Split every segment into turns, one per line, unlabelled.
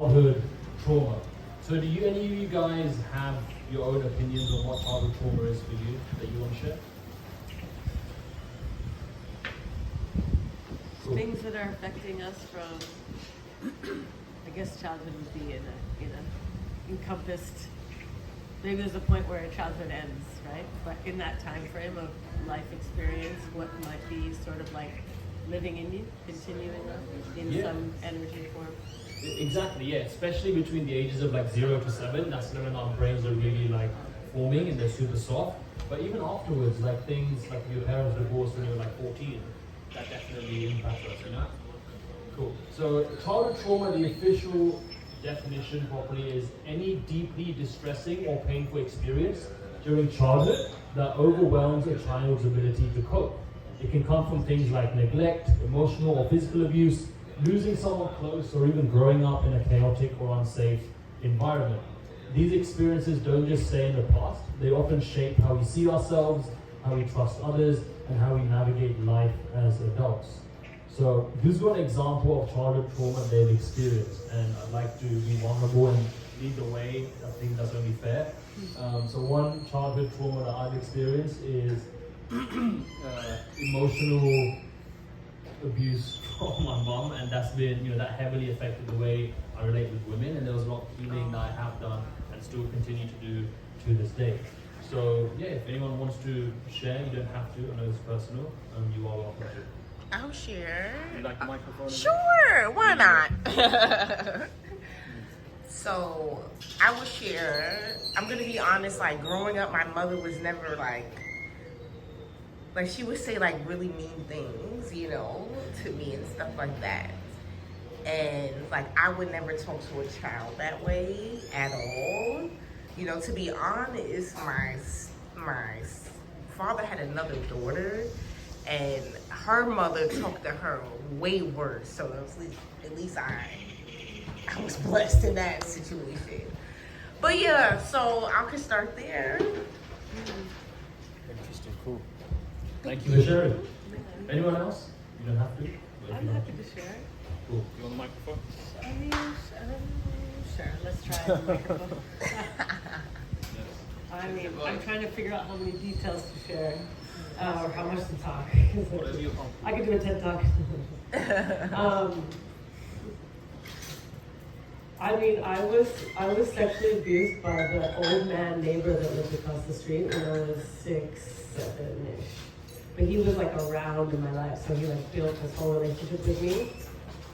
childhood trauma. So do you, any of you guys have your own opinions on what childhood trauma is for you that you want to share? Cool.
Things that are affecting us from, I guess childhood would be in a encompassed, maybe there's a point where childhood ends, right? But in that time frame of life experience, what might be sort of like living in you, continuing on in some energy form.
Exactly, yeah. Especially between the ages of like 0 to 7, that's when our brains are really like forming and they're super soft. But even afterwards, like things like your parents divorced when you were like 14, that definitely impacts us, you know? Cool. So childhood trauma, the official definition properly is any deeply distressing or painful experience during childhood that overwhelms a child's ability to cope. It can come from things like neglect, emotional or physical abuse, losing someone close, or even growing up in a chaotic or unsafe environment. These experiences don't just stay in the past, they often shape how we see ourselves, how we trust others, and how we navigate life as adults. So who's got an example of childhood trauma they've experienced? And I'd like to be vulnerable and lead the way. I think that's only fair. So one childhood trauma that I've experienced is emotional abuse from my mom, and that's been, that heavily affected the way I relate with women, and there was a lot of healing that I have done and still continue to do to this day. So yeah, if anyone wants to share, you don't have to, I know it's personal, you are welcome to.
I'll share.
You like the microphone?
Sure, why not? So I will share. I'm gonna be honest, like growing up, my mother was never like she would say like really mean things, to me and stuff like that. And like I would never talk to a child that way at all. To be honest, my father had another daughter, and her mother talked to her way worse. So at least I was blessed in that situation. But yeah, so I could start there.
Interesting, cool. Thank you for sharing. Anyone else? You don't have to.
I'm happy to share.
Cool. You want the microphone?
I mean, sure. Let's try the microphone. I mean, I'm trying to figure out how many details to share, or how much to talk. I could do a TED Talk. I mean, I was sexually abused by the old man neighbor that lived across the street when I was 6, 7-ish. But he was like around in my life, so he like built his whole relationship with me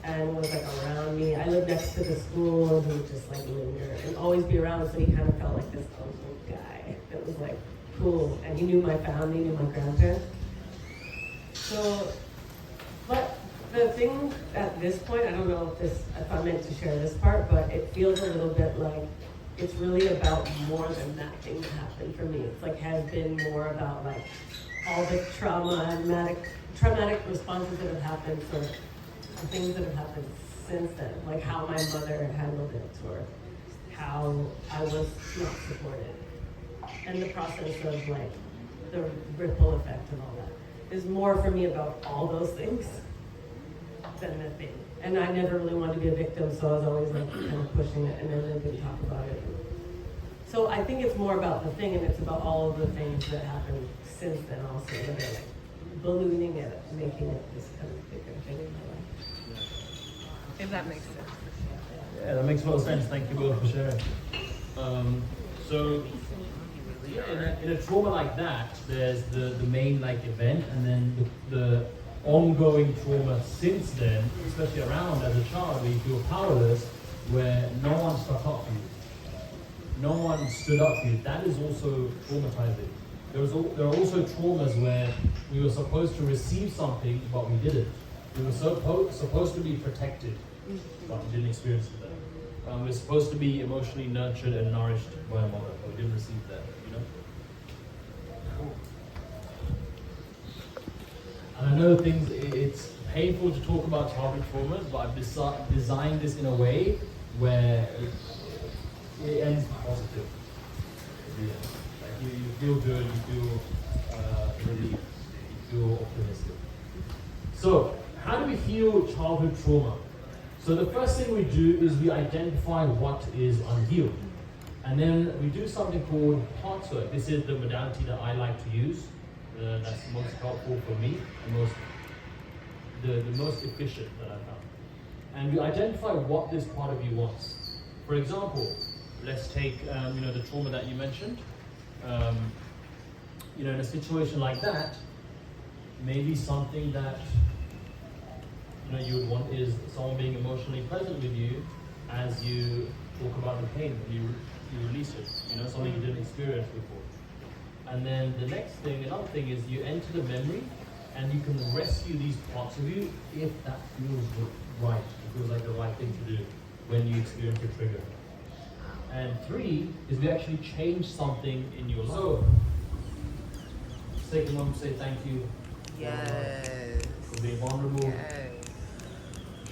and was like around me. I lived next to the school, and he would just like linger and always be around, so he kind of felt like this uncle guy that was like cool, and he knew my family, knew my grandparents. So, but the thing at this point, I don't know if I'm meant to share this part, but it feels a little bit like it's really about more than that thing that happened for me. It's like has been more about like all the traumatic responses that have happened for the things that have happened since then, like how my mother handled it, or how I was not supported, and the process of like the ripple effect and all that is more for me about all those things than the thing. And I never really wanted to be a victim, so I was always like kind of pushing it, and then I didn't talk about it. So I think it's more about the thing, and it's about all of the things that happened since then also, that are like ballooning it, making it this kind of bigger thing in my life.
If that makes sense.
Yeah, that makes a lot of sense. Thank you both for sharing. So yeah, in a trauma like that, there's the main like event, and then the ongoing trauma since then, especially around as a child, where you feel powerless, where no one stuck up for you. No one stood up for you. That is also traumatizing. There are also traumas where we were supposed to receive something, but we didn't. We were supposed to be protected, but we didn't experience it. We were supposed to be emotionally nurtured and nourished by a mother, but we didn't receive that, And I know it's painful to talk about childhood traumas, but I've designed this in a way where it ends positive. Yeah. Like you feel good, you feel relieved, you feel optimistic. So, how do we heal childhood trauma? So the first thing we do is we identify what is unhealed. And then we do something called heart work. This is the modality that I like to use. That's the most helpful for me, the most efficient that I've found. And we identify what this part of you wants. For example, let's take the trauma that you mentioned. In a situation like that, maybe something that you would want is someone being emotionally present with you as you talk about the pain and you release it. Something you didn't experience before. And then another thing is you enter the memory and you can rescue these parts of you if that feels right. It feels like the right thing to do when you experience a trigger. And 3 is we actually change something in your life. So, take a moment to say thank you.
Yes.
For being vulnerable,
Yes.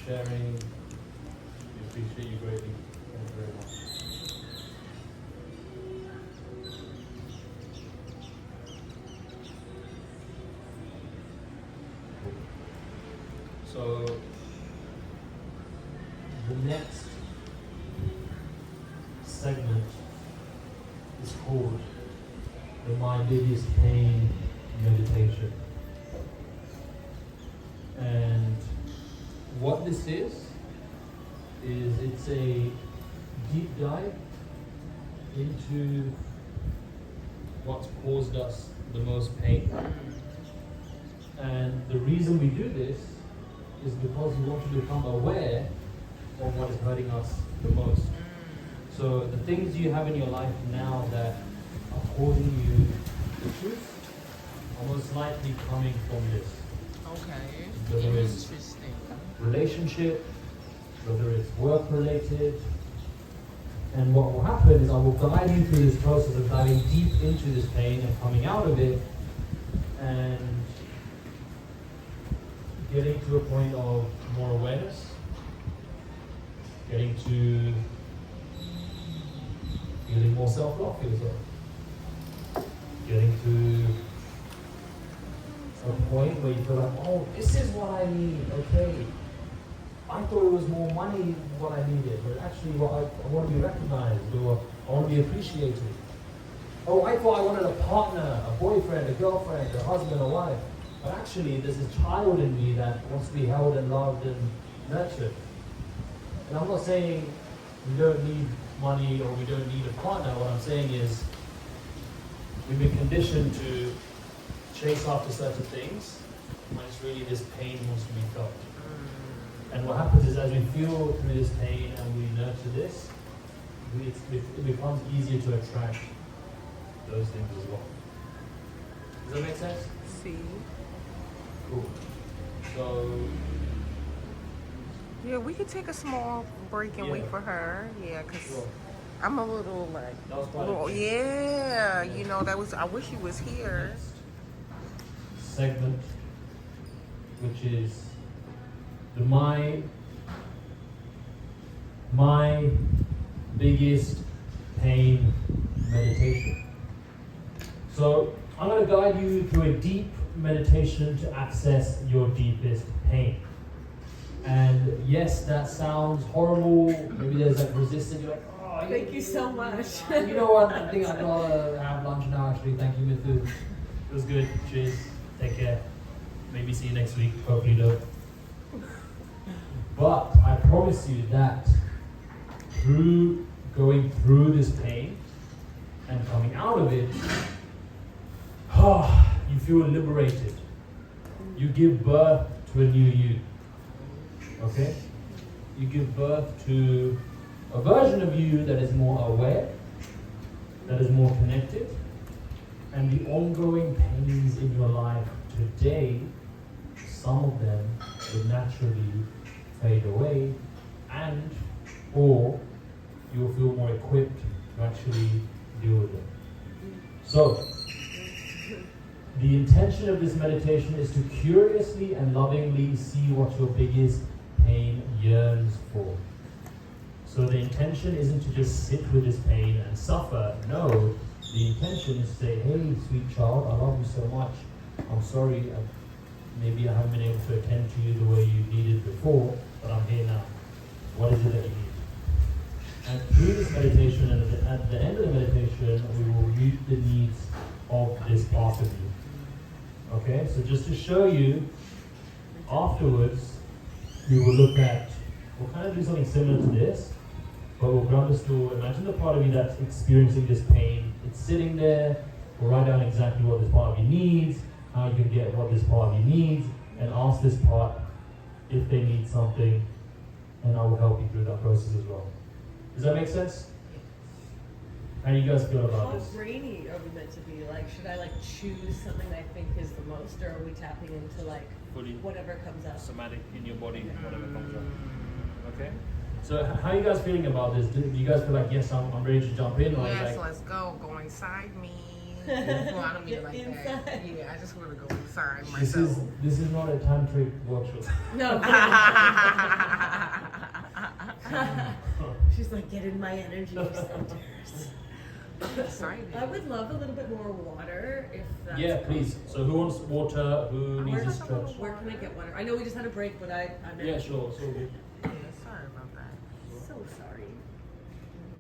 sharing. We appreciate you greatly. Thank you very much. So, the next segment is called the My Biggest Pain Meditation. And what this is it's a deep dive into what's caused us the most pain. And the reason we do this is because we want to become aware of what is hurting us the most. So the things you have in your life now that are causing you issues are most likely coming from this.
Okay.
Whether it's
Interesting.
relationship, whether it's work related. And what will happen is I will guide you through this process of diving deep into this pain and coming out of it and getting to a point of more awareness, getting to feeling more self-love for yourself, getting to a point where you feel like, oh, this is what I need, okay. I thought it was more money what I needed, but actually what I want to be recognized or I want to be appreciated. Oh, I thought I wanted a partner, a boyfriend, a girlfriend, a husband, a wife. But actually there's a child in me that wants to be held and loved and nurtured. And I'm not saying we don't need money or we don't need a partner. What I'm saying is we've been conditioned to chase after certain things when it's really this pain wants to be felt. And what happens is as we feel through this pain and we nurture this, it becomes easier to attract those things as well. Does that make sense?
See.
Cool. So,
Yeah, we could take a small break and wait
Yeah.
for her. Yeah, because
sure.
I'm a little like,
That was quite a thing.
yeah, I wish he was here.
Next segment, which is the my biggest pain meditation. So I'm going to guide you through a deep meditation to access your deepest pain. And yes, that sounds horrible. Maybe there's like resistance. You're like, oh,
Thank you so much.
You know what? I think I'd rather have lunch now. Actually, thank you, Mithu. It was good. Cheers. Take care. Maybe see you next week. Hopefully, don't. But I promise you that through going through this pain and coming out of it, you feel liberated. You give birth to a new you. Okay? You give birth to a version of you that is more aware, that is more connected, and the ongoing pains in your life today, some of them will naturally fade away, and or you'll feel more equipped to actually deal with them. So, the intention of this meditation is to curiously and lovingly see what your biggest pain yearns for. So the intention isn't to just sit with this pain and suffer. No, the intention is to say, hey, sweet child, I love you so much. I'm sorry, maybe I haven't been able to attend to you the way you needed before, but I'm here now. what is it that you need. And through this meditation, and at the end of the meditation, we will meet the needs of this part of you. Okay, so just to show you, afterwards, we will look at, we'll kind of do something similar to this, but we'll ground the stool. Imagine the part of you that's experiencing this pain. It's sitting there. We'll write down exactly what this part of you needs, how you can get what this part of you needs, and ask this part if they need something, and I will help you through that process as well. Does that make sense? How do you guys feel about
How
this?
brainy are we meant to be? Like, should I like choose something I think is the most, or are we tapping into like
Fully
whatever comes up?
somatic in your body, whatever comes up. Okay? So how are you guys feeling about this? Do you guys feel like, yes, I'm ready to jump in? Or
Yes,
like,
let's go. Go inside me. Well, I don't mean it like that.
Inside.
Yeah, I just want to go inside
this
myself.
is not a tantric workshop.
No. She's like, get in my energy centers.
I'm excited.
I would love a little bit more water if that's
Yeah, please. So who wants water? Who needs a
Where's
stretch?
Where can I get water? I know we just had a break, but I'm
Yeah, sure. So
Yeah, sorry about that.
so sorry.